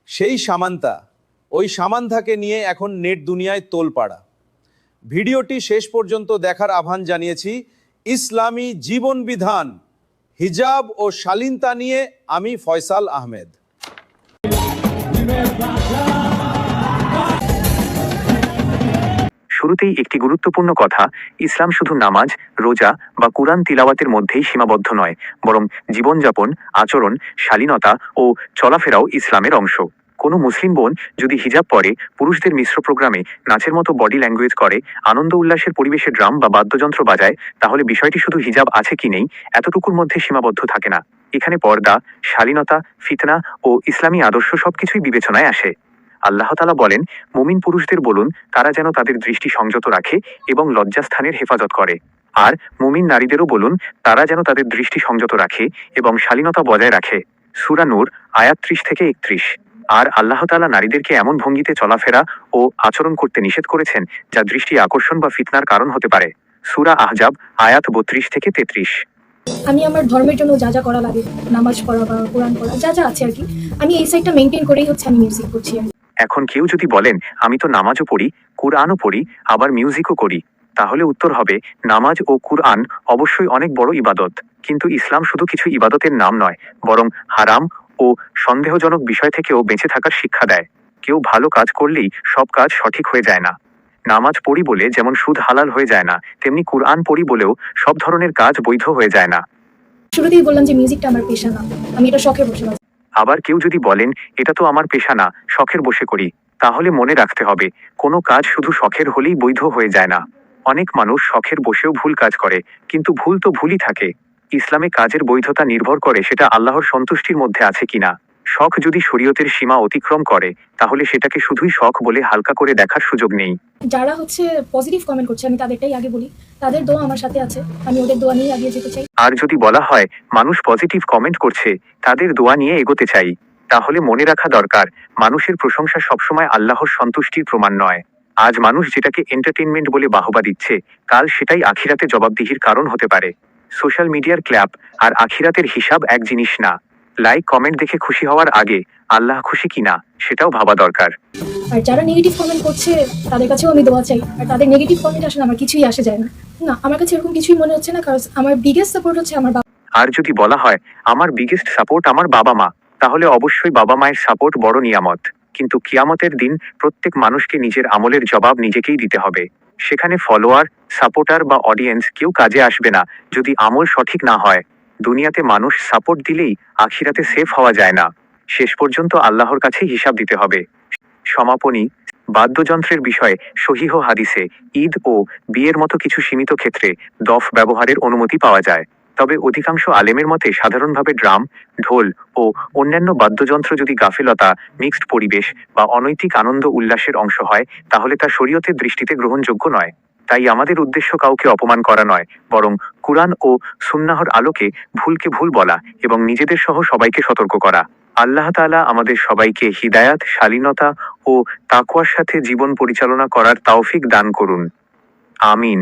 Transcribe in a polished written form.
সেই সামান্তা, ওই সামান্থাকে নিয়ে এখন নেট দুনিয়ায় তোলপাড়া। ভিডিওটি শেষ পর্যন্ত দেখার আহ্বান জানিয়েছি। ইসলামী জীবন বিধান, হিজাব ও শালীনতা নিয়ে আমি ফয়সাল আহমেদ। শুরুতেই একটি গুরুত্বপূর্ণ কথা, ইসলাম শুধু নামাজ, রোজা বা কুরআন তিলাওয়াতের মধ্যেই সীমাবদ্ধ নয়, বরং জীবনযাপন, আচরণ, শালীনতা ও চলাফেরাও ইসলামের অংশ। কোনো মুসলিম বোন যদি হিজাব পরে, পুরুষদের মিশ্র প্রোগ্রামে নাচের মতো বডি ল্যাঙ্গুয়েজ করে, আনন্দ উল্লাসের পরিবেশে ড্রাম বা বাদ্যযন্ত্র বাজায়, তাহলে বিষয়টি শুধু হিজাব আছে কি নেই এতটুকুর মধ্যে সীমাবদ্ধ থাকে না। এখানে পর্দা, শালীনতা, ফিতনা ও ইসলামী আদর্শ সবকিছুই বিবেচনায় আসে। আল্লাহ তাআলা বলেন, মুমিন পুরুষদের বলুন তারা যেন তাদের দৃষ্টি সংযত রাখে এবং লজ্জাস্থানের হেফাজত করে। আর মুমিন নারীদেরও বলুন তারা যেন তাদের দৃষ্টি সংযত রাখে এবং শালীনতা বজায় রাখে। সূরা নূর আয়াত 30 থেকে 31। আর আল্লাহ তাআলা নারীদেরকে এমন ভঙ্গিতে চলাফেরা ও আচরণ করতে নিষেধ করেছেন যা দৃষ্টি আকর্ষণ বা ফিতনার কারণ হতে পারে। সূরা আহজাব আয়াত 32 থেকে 33। আমি আমার ধর্মের জন্য যা যা করা লাগে, নামাজ পড়া বা কোরআন পড়া যা যা আছে আর কি, আমি এই সাইডটা মেনটেন করেই আমি মিউজিক করছি। এখন কেউ যদি বলেন আমি তো নামাজও পড়ি, কুরআনও পড়ি, আবার মিউজিকও করি, তাহলে উত্তর হবে নামাজ ও কুরআন অবশ্যই অনেক বড় ইবাদত, কিন্তু ইসলাম শুধু কিছু ইবাদতের নাম নয়, বরং হারাম ও সন্দেহজনক বিষয় থেকেও বেঁচে থাকার শিক্ষা দেয়। কেউ ভালো কাজ করলেই সব কাজ সঠিক হয়ে যায় না। নামাজ পড়ি বলে যেমন সুদ হালাল হয়ে যায় না, তেমনি কুরআন পড়ি বলেও সব ধরনের কাজ বৈধ হয়ে যায় না। শুরুতেই বললাম যে মিউজিকটা আমার পেশা না, আমি এটা শখে বসে বাজাই। আবার কেউ যদি বলেন এটা তো আমার পেশা না, শখের বসে করি, তাহলে মনে রাখতে হবে কোনো কাজ শুধু শখের হলেই বৈধ হয়ে যায় না। অনেক মানুষ শখের বসেও ভুল কাজ করে, কিন্তু ভুল তো ভুলই থাকে। ইসলামে কাজের বৈধতা নির্ভর করে সেটা আল্লাহর সন্তুষ্টির মধ্যে আছে কিনা। শখ যদি শরীয়তের সীমা অতিক্রম করে, তাহলে সেটাকে শুধুই শখ বলে হালকা করে দেখার সুযোগ নেই। যারা পজিটিভ কমেন্ট করছে, আমি তাদেরটাই আগে বলি, তাদের দোয়া আমার সাথে আছে, আমি ওদের দোয়া নিয়ে এগিয়ে যেতে চাই। আর যদি বলা হয় মানুষ পজিটিভ কমেন্ট করছে, তাদের দোয়া নিয়ে এগোতে চাই, তাহলে মনে রাখা দরকার মানুষের প্রশংসা সবসময় আল্লাহর সন্তুষ্টির প্রমাণ নয়। আজ মানুষ যেটাকে এন্টারটেইনমেন্ট বলে বাহবা দিচ্ছে, কাল সেটাই আখিরাতে জবাবদিহির কারণ হতে পারে। সোশ্যাল মিডিয়ার ক্ল্যাপ আর আখিরাতের হিসাব এক জিনিস না। লাইক কমেন্ট দেখে খুশি হওয়ার আগে আল্লাহ খুশি কিনা সেটাও ভাবা দরকার। আর যারা নেগেটিভ কমেন্ট করছে তাদের কাছেও আমি দোয়া চাই। আর তাদের নেগেটিভ কমেন্ট আসলে আমার কিছুই আসে যায় না। না, আমার কাছে এরকম কিছুই মনে হচ্ছে না, কারণ আমার বিগেস্ট সাপোর্ট হচ্ছে আমার বাবা। আর যদি বলা হয় আমার বিগেস্ট সাপোর্ট আমার বাবা মা, তাহলে অবশ্যই বাবা মায়ের সাপোর্ট বড় নিয়ামত। কিন্তু কিয়ামতের দিন প্রত্যেক মানুষকে নিজের আমলের জবাব নিজেকেই দিতে হবে। সেখানে ফলোয়ার, সাপোর্টার বা অডিয়েন্স কেউ কাজে আসবে না যদি আমল সঠিক না হয়। দুনিয়াতে মানুষ সাপোর্ট দিলেই আখিরাতে সেফ হওয়া যায় না। শেষ পর্যন্ত আল্লাহর কাছে হিসাব দিতে হবে। সমাপনী, বাদ্যযন্ত্রের বিষয়ে সহিহ হাদিসে ঈদ ও বিয়ের মতো কিছু সীমিত ক্ষেত্রে দফ ব্যবহারের অনুমতি পাওয়া যায়। তবে অধিকাংশ আলেমের মতে সাধারণভাবে ড্রাম, ঢোল ও অন্যান্য বাদ্যযন্ত্র যদি গাফেলতা, মিক্সড পরিবেশ বা অনৈতিক আনন্দ উল্লাসের অংশ হয়, তাহলে তা শরীয়তের দৃষ্টিতে গ্রহণযোগ্য নয়। তাই আমাদের উদ্দেশ্য কাউকে অপমান করা নয়, বরং কুরআন ও সুন্নাহর আলোকে ভুলকে ভুল বলা এবং নিজেদের সহ সবাইকে সতর্ক করা। আল্লাহ তাআলা আমাদের সবাইকে হিদায়াত, শালীনতা ও তাকওয়ার সাথে জীবন পরিচালনা করার তৌফিক দান করুন। আমিন।